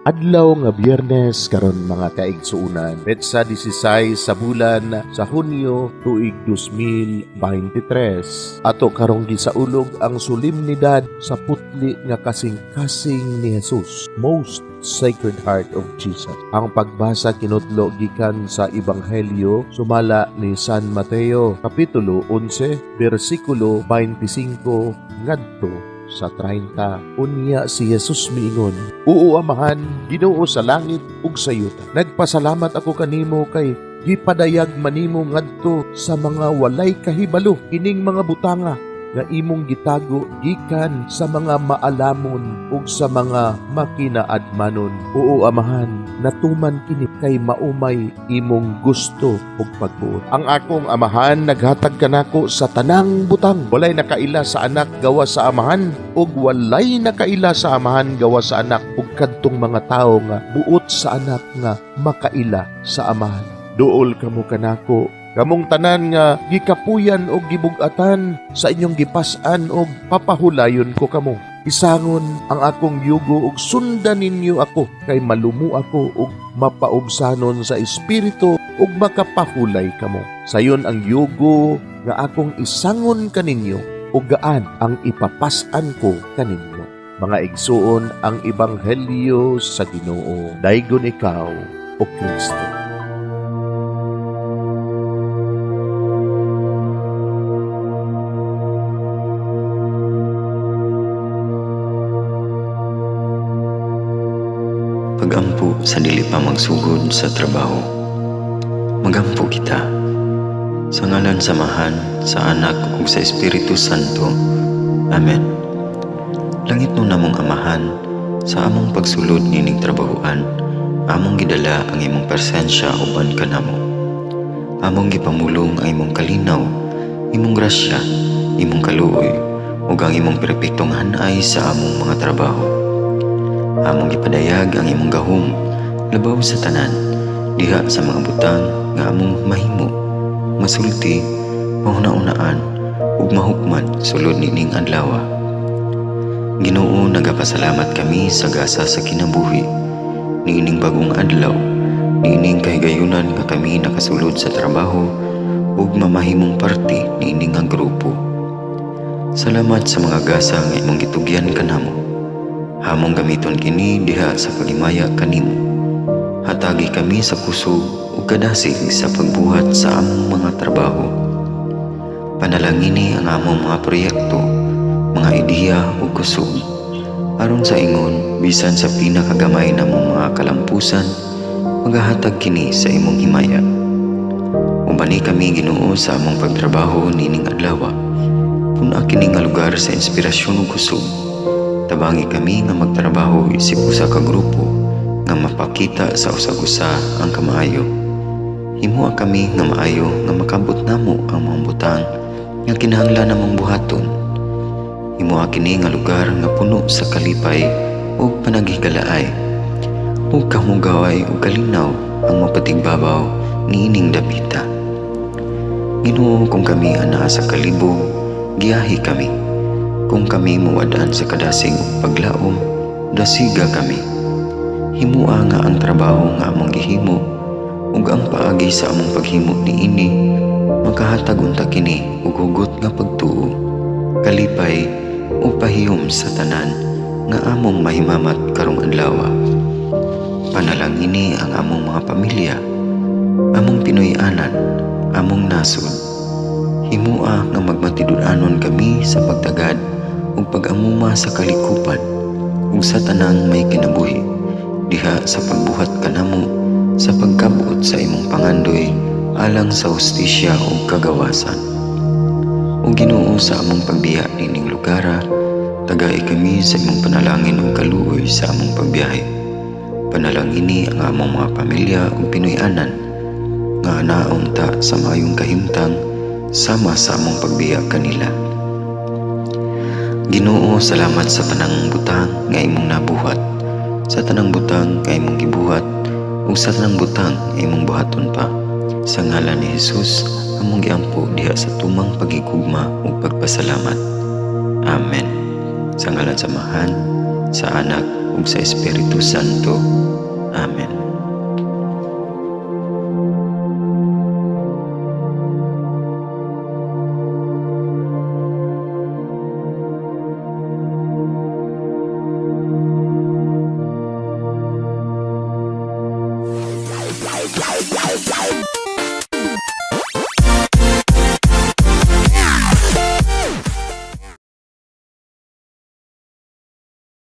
Adlaw nga Biyernes karon mga kaigsuunan, petsa 16 sa bulan sa Hunyo tuig 2023. Ato karong gisaulog ang solemnidad sa putli nga kasing-kasing ni Jesus, Most Sacred Heart of Jesus. Ang pagbasa kinutlo gikan sa Ebanghelyo sumala ni San Mateo, kapitulo 11, bersikulo 25 ngadto sa 30. Unya si Jesus miingon, "Oo amahan, Ginoo sa langit ug sa yuta. Nagpasalamat ako kanimo kay gipadayag manimo ngadto sa mga walay kahibalo kining mga butanga nga imong gitago gikan sa mga maalamon ug sa mga makinaadmanon. Oo amahan, natuman kini kay maumay imong gusto ug pagbuot. Ang akong amahan naghatag kanako sa tanang butang. Walay nakaila sa anak gawa sa amahan ug walay nakaila sa amahan gawa sa anak ug kadtong mga tawo nga buot sa anak nga makaila sa amahan. Duol kamo kanako, kamong tanan nga gikapuyan o gibugatan sa inyong gipas-an o papahulayon ko kamo. Isangon ang akong yugo ug sundan ninyo ako kay malumo ako ug mapaubsanon sa espiritu ug makapahulay kamo. Sayon ang yugo nga akong isangon kaninyo ug gaan ang ipapas-an ko kaninyo." Mga igsuon, ang Ebanghelyo sa Ginoo. Daygon ikaw, O Kristo. Pagampo sa dili pa magsugod sa trabaho. Magampo kita. Sa ngalan samahan, sa Anak ug sa Espiritu Santo. Amen. Langit no namong amahan, sa among pagsulod nining trabahoan, among gidala ang imong presensya uban kanamo. Among gipamulong ang imong kalinaw, imong grasya, imong kaluoy, ug ang imong perpektong hanay sa among mga trabaho. Among gipadayag ang imong gahom labaw sa tanan diha sa mga butang nga among mahimo, masulti, mahuna-unaan ug mahukman sulod nining adlaw. Ginoo, nagapasalamat kami sa gasa sa kinabuhi niining bagong adlaw, niining kahigayunan nga kami nakasulod sa trabaho ug mamahimong parte niining nga grupo. Salamat sa mga gasa nga imong gitugyan kanamo. Hamong gamiton kini diha sa pagimaya kanimo. Hatagi kami sa kusog ug kadasig sa pagbuhat sa among mga trabaho. Panalangini ang among mga proyekto, mga ideya ug kusog. Aron sa ingon, bisan sa pinakagamay namong mga kalampusan, magahatag kini sa imong himaya. Ubani kami Ginoo sa among pagtrabaho nining adlaw. Puna kini nga lugar sa inspirasyon ug kusog. Tabangi kami nga magtrabaho isip usa ka grupo nga mapakita sa usag-usa ang kamaayo. Himuha kami nga maayo nga makabot namo ang mga butang nga kinahanglan namong buhaton. Himuha kini nga lugar nga puno sa kalipay ug panagihigalaay. Ug kamugaway ug kalinaw ang mapatigbabaw niining dapita. Ginoo, kung kami anaa sa kalibog, giyahi kami. Kung kami muwadaan sa kadasig ug paglaom, dasiga kami. Himua nga ang trabaho nga among gihimo ug ang paagi sa among paghimo niini makahatag unta kini ug hugot nga pagtuo, kalipay ug pahiyom sa tanan nga among mahimamat karong adlaw. Panalangini ang among mga pamilya, among Pinoy-anan, among nasod. Himua nga magmatidud-anon kami sa pagtagad ug pag-amuma sa kalikupan ug sa tanang may kinabuhi diha sa pagbuhat kanamo sa pagkabuot sa imong pangandoy alang sa hustisya ug kagawasan. Ug Ginoo, sa among pagbiya nining lugar, tagay kami sa imong panalangin ug kaluoy sa among pagbiyahe. Panalangini ang among mga pamilya ug Pinoy-anan nga anaunta sa maayong kahimtang sama sa among pagbiya kanila. Ginoo, salamat sa tanang butang nga imong nabuhat, sa tanang butang nga imong gibuhat, ug sa tanang butang nga imong buhaton pa. Sa ngalan ni Jesus, among giampo diha sa tumang pagigugma ug pagpasalamat. Amen. Sa ngalan samahan, sa Anak ug sa Espiritu Santo. Amen.